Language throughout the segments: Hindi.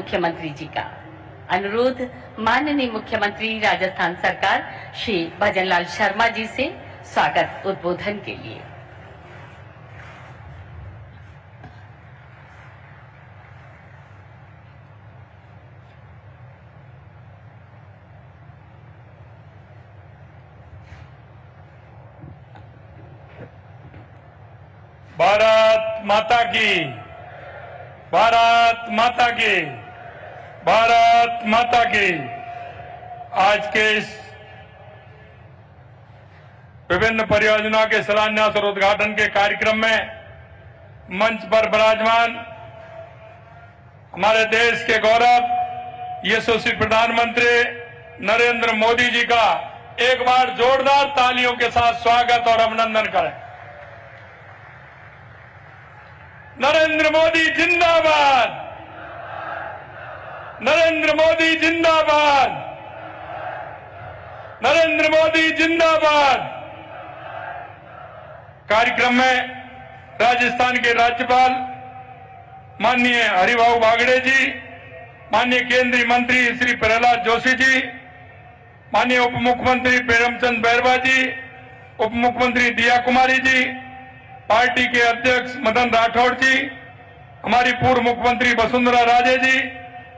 मुख्यमंत्री जी का अनुरोध माननीय मुख्यमंत्री राजस्थान सरकार श्री भजनलाल शर्मा जी से स्वागत उद्बोधन के लिए। भारत माता की, भारत माता की, भारत माता की। आज के इस विभिन्न परियोजना के शिलान्यास और उद्घाटन के कार्यक्रम में मंच पर विराजमान हमारे देश के गौरव यशस्वी प्रधानमंत्री नरेंद्र मोदी जी का एक बार जोरदार तालियों के साथ स्वागत और अभिनंदन करें। नरेंद्र मोदी जिंदाबाद, नरेंद्र मोदी जिंदाबाद, नरेंद्र मोदी जिंदाबाद। कार्यक्रम में राजस्थान के राज्यपाल माननीय हरिभाऊ बागड़े जी, माननीय केंद्रीय मंत्री श्री प्रहलाद जोशी जी, माननीय उप मुख्यमंत्री प्रेमचंद बैरवा जी, उप मुख्यमंत्री दिया कुमारी जी, पार्टी के अध्यक्ष मदन राठौड़ जी, हमारी पूर्व मुख्यमंत्री वसुंधरा राजे जी,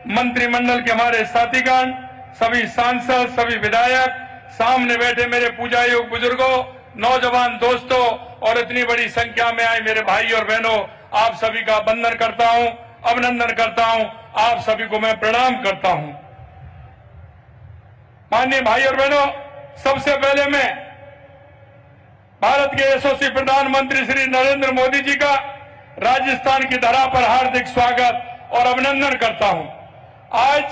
मंत्रिमंडल के हमारे साथीगण, सभी सांसद, सभी विधायक, सामने बैठे मेरे पूजा योग बुजुर्गों, नौजवान दोस्तों और इतनी बड़ी संख्या में आए मेरे भाई और बहनों, आप सभी का वंदन करता हूं, अभिनंदन करता हूं, आप सभी को मैं प्रणाम करता हूं। माननीय भाई और बहनों, सबसे पहले मैं भारत के यशस्वी प्रधानमंत्री श्री नरेंद्र मोदी जी का राजस्थान की धरा पर हार्दिक स्वागत और अभिनंदन करता हूं। आज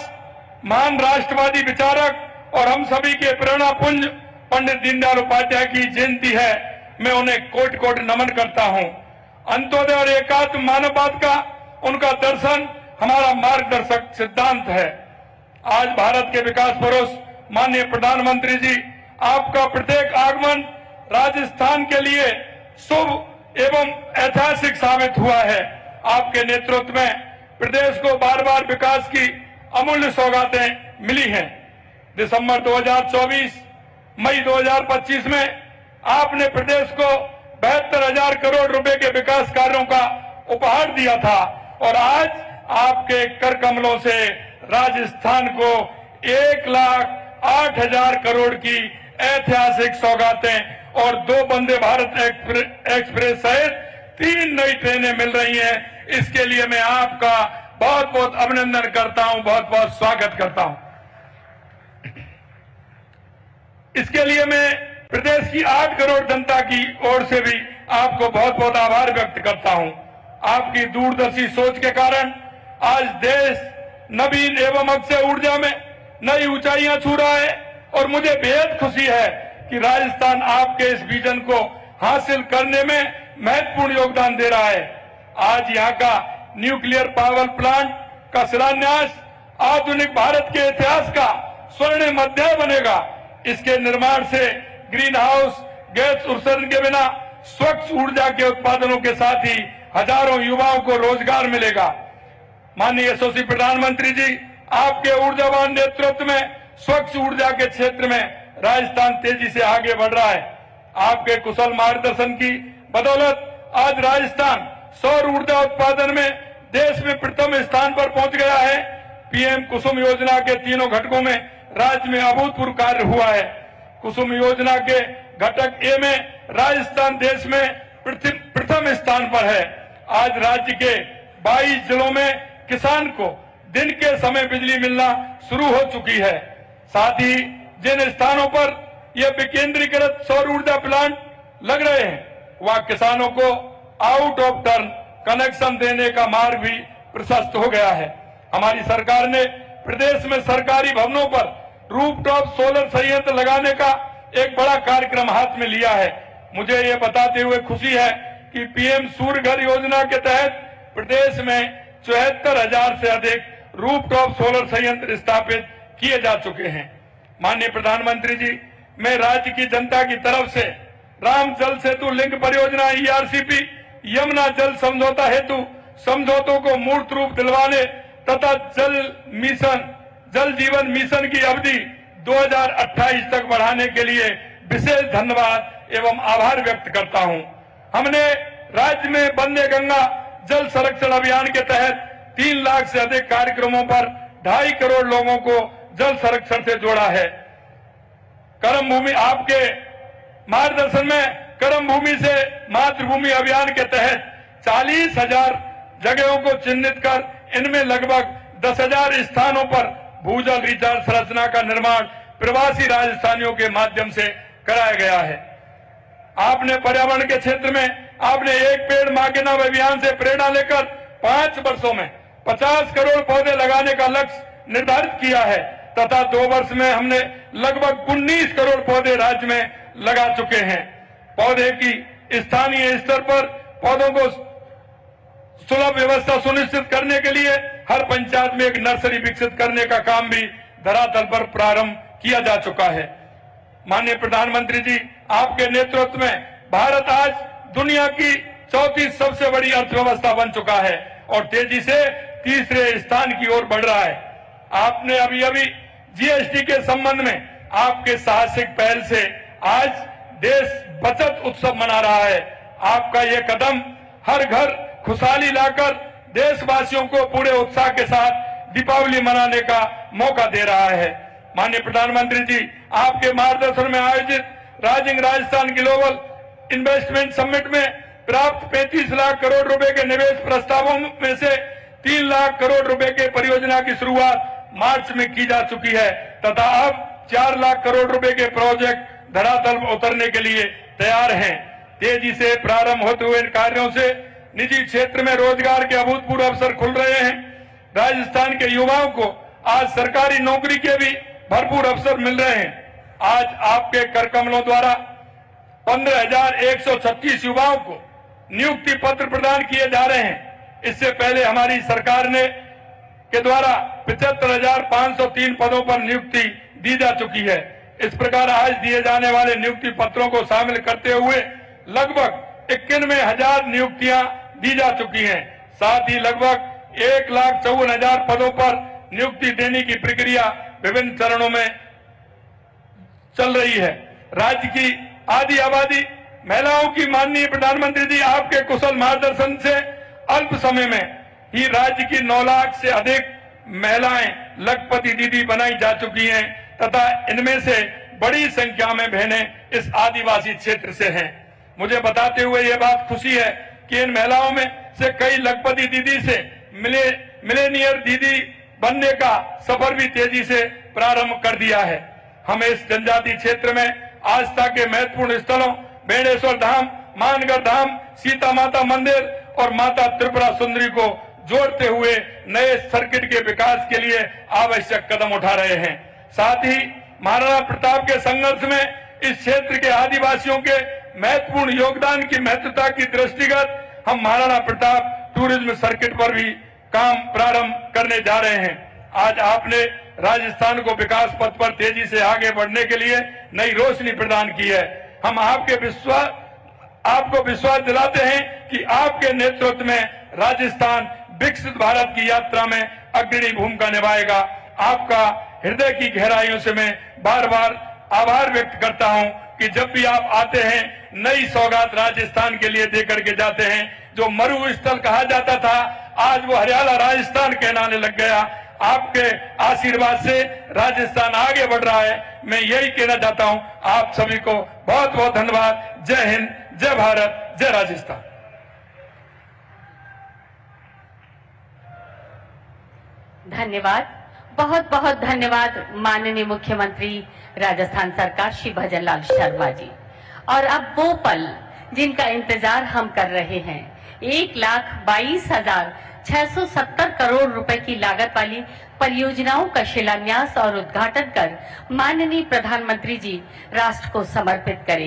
महान राष्ट्रवादी विचारक और हम सभी के प्रेरणा पुंज पंडित दीनदयाल उपाध्याय की जयंती है। मैं उन्हें कोटि कोटि नमन करता हूं। अंत्योदय और एकात्म मानववाद का उनका दर्शन हमारा मार्गदर्शक सिद्धांत है। आज भारत के विकास पुरुष माननीय प्रधानमंत्री जी, आपका प्रत्येक आगमन राजस्थान के लिए शुभ एवं ऐतिहासिक साबित हुआ है। आपके नेतृत्व में प्रदेश को बार बार विकास की अमूल्य सौगातें मिली हैं। दिसंबर 2024, मई 2025 में आपने प्रदेश को 72,000 करोड़ रुपए के विकास कार्यों का उपहार दिया था और आज आपके कर कमलों से राजस्थान को 1,08,000 करोड़ की ऐतिहासिक सौगातें और 2 वंदे भारत एक्सप्रेस सहित 3 नई ट्रेनें मिल रही हैं। इसके लिए मैं आपका बहुत बहुत अभिनंदन करता हूं, बहुत बहुत स्वागत करता हूं। इसके लिए मैं प्रदेश की 8 करोड़ जनता की ओर से भी आपको बहुत बहुत आभार व्यक्त करता हूं। आपकी दूरदर्शी सोच के कारण आज देश नवीन एवं अक्षय ऊर्जा में नई ऊंचाइयां छू रहा है और मुझे बेहद खुशी है कि राजस्थान आपके इस विजन को हासिल करने में महत्वपूर्ण योगदान दे रहा है। आज यहां का न्यूक्लियर पावर प्लांट का शिलान्यास आधुनिक भारत के इतिहास का स्वर्णिम अध्याय बनेगा। इसके निर्माण से ग्रीन हाउस गैस उत्सर्जन के बिना स्वच्छ ऊर्जा के उत्पादनों के साथ ही हजारों युवाओं को रोजगार मिलेगा। माननीय यशस्वी प्रधानमंत्री जी, आपके ऊर्जावान नेतृत्व में स्वच्छ ऊर्जा के क्षेत्र में राजस्थान तेजी से आगे बढ़ रहा है। आपके कुशल मार्गदर्शन की बदौलत आज राजस्थान सौर ऊर्जा उत्पादन में देश में प्रथम स्थान पर पहुंच गया है। पीएम कुसुम योजना के तीनों घटकों में राज्य में अभूतपूर्व कार्य हुआ है। कुसुम योजना के घटक ए में राजस्थान देश में प्रथम स्थान पर है। आज राज्य के 22 जिलों में किसान को दिन के समय बिजली मिलना शुरू हो चुकी है। साथ ही जिन स्थानों पर यह विकेंद्रीकृत सौर ऊर्जा प्लांट लग रहे हैं, वहां किसानों को आउट ऑफ टर्न कनेक्शन देने का मार्ग भी प्रशस्त हो गया है। हमारी सरकार ने प्रदेश में सरकारी भवनों पर रूफटॉप सोलर संयंत्र लगाने का एक बड़ा कार्यक्रम हाथ में लिया है। मुझे ये बताते हुए खुशी है कि पीएम सूर्य घर योजना के तहत प्रदेश में 74,000 से अधिक रूफटॉप सोलर संयंत्र स्थापित किए जा चुके हैं। माननीय प्रधानमंत्री जी, मैं राज्य की जनता की तरफ से राम जल सेतु लिंक परियोजना ईआरसीपी, यमुना जल समझौता हेतु समझौतों को मूर्त रूप दिलवाने तथा जल जीवन मिशन की अवधि 2028 तक बढ़ाने के लिए विशेष धन्यवाद एवं आभार व्यक्त करता हूं। हमने राज्य में वंदे गंगा जल संरक्षण अभियान के तहत 3 लाख से अधिक कार्यक्रमों पर 2.5 करोड़ लोगों को जल संरक्षण से जोड़ा है। कर्म भूमि आपके मार्गदर्शन में कर्म भूमि से मातृभूमि अभियान के तहत 40,000 जगहों को चिन्हित कर इनमें लगभग 10,000 स्थानों पर भूजल रिचार्ज संरचना का निर्माण प्रवासी राजस्थानियों के माध्यम से कराया गया है। आपने पर्यावरण के क्षेत्र में आपने एक पेड़ मां के नाम अभियान से प्रेरणा लेकर 5 वर्षों में 50 करोड़ पौधे लगाने का लक्ष्य निर्धारित किया है तथा 2 वर्ष में हमने लगभग 19 करोड़ पौधे राज्य में लगा चुके हैं। पौधे की स्थानीय स्तर पर पौधों को सुलभ व्यवस्था सुनिश्चित करने के लिए हर पंचायत में एक नर्सरी विकसित करने का काम भी धरातल पर प्रारंभ किया जा चुका है। माननीय प्रधानमंत्री जी, आपके नेतृत्व में भारत आज दुनिया की 34 सबसे बड़ी अर्थव्यवस्था बन चुका है और तेजी से तीसरे स्थान की ओर बढ़ रहा है। आपने अभी जीएसटी के संबंध में आपके साहसिक पहल से आज देश बचत उत्सव मना रहा है। आपका ये कदम हर घर खुशहाली लाकर देशवासियों को पूरे उत्साह के साथ दीपावली मनाने का मौका दे रहा है। माननीय प्रधानमंत्री जी, आपके मार्गदर्शन में आयोजित rising Rajasthan global investment summit में प्राप्त 35 लाख करोड़ रुपए के निवेश प्रस्तावों में से 3 लाख करोड़ रुपए के परियोजना की शुरुआत मार्च में की जा चुकी है तथा अब 4 लाख करोड़ रुपए के प्रोजेक्ट धरातल पर उतरने के लिए तैयार हैं। तेजी से प्रारंभ होते हुए इन कार्यों से निजी क्षेत्र में रोजगार के अभूतपूर्व अवसर खुल रहे हैं। राजस्थान के युवाओं को आज सरकारी नौकरी के भी भरपूर अवसर मिल रहे हैं। आज आपके कर कमलों द्वारा 15,136 युवाओं को नियुक्ति पत्र प्रदान किए जा रहे हैं। इससे पहले हमारी सरकार के द्वारा 75,503 पदों पर नियुक्ति दी जा चुकी है। इस प्रकार आज दिए जाने वाले नियुक्ति पत्रों को शामिल करते हुए लगभग 91,000 नियुक्तियां दी जा चुकी हैं। साथ ही लगभग 1,54,000 पदों पर नियुक्ति देने की प्रक्रिया विभिन्न चरणों में चल रही है। राज्य की आधी आबादी महिलाओं की माननीय प्रधानमंत्री जी, आपके कुशल मार्गदर्शन से अल्प समय में ही राज्य की 9 लाख से अधिक महिलाएं लखपति दीदी बनाई जा चुकी हैं तथा इनमें से बड़ी संख्या में बहनें इस आदिवासी क्षेत्र से हैं। मुझे बताते हुए ये बात खुशी है कि इन महिलाओं में से कई लखपति दीदी से मिलेनियर दीदी बनने का सफर भी तेजी से प्रारंभ कर दिया है। हम इस जनजाति क्षेत्र में आस्था के महत्वपूर्ण स्थलों बेणेश्वर धाम, मानगढ़ धाम, सीता माता मंदिर और माता त्रिपुरा सुंदरी को जोड़ते हुए नए सर्किट के विकास के लिए आवश्यक कदम उठा रहे हैं। साथ ही महाराणा प्रताप के संघर्ष में इस क्षेत्र के आदिवासियों के महत्वपूर्ण योगदान की महत्वता की दृष्टिगत हम महाराणा प्रताप टूरिज्म सर्किट पर भी काम प्रारंभ करने जा रहे हैं। आज आपने राजस्थान को विकास पथ पर तेजी से आगे बढ़ने के लिए नई रोशनी प्रदान की है। हम आपको विश्वास दिलाते हैं कि आपके नेतृत्व में राजस्थान विकसित भारत की यात्रा में अग्रणी भूमिका निभाएगा। आपका हृदय की गहराइयों से मैं बार बार आभार व्यक्त करता हूं कि जब भी आप आते हैं नई सौगात राजस्थान के लिए देकर के जाते हैं। जो मरुस्थल कहा जाता था आज वो हरियाला राजस्थान कहलाने लग गया। आपके आशीर्वाद से राजस्थान आगे बढ़ रहा है। मैं यही कहना चाहता हूं। आप सभी को बहुत बहुत धन्यवाद। जय हिंद, जय भारत, जय राजस्थान। धन्यवाद, बहुत बहुत धन्यवाद माननीय मुख्यमंत्री राजस्थान सरकार श्री भजनलाल शर्मा जी। और अब वो पल जिनका इंतजार हम कर रहे हैं, 1,22,670 करोड़ रुपए की लागत वाली परियोजनाओं का शिलान्यास और उद्घाटन कर माननीय प्रधानमंत्री जी राष्ट्र को समर्पित करेंगे।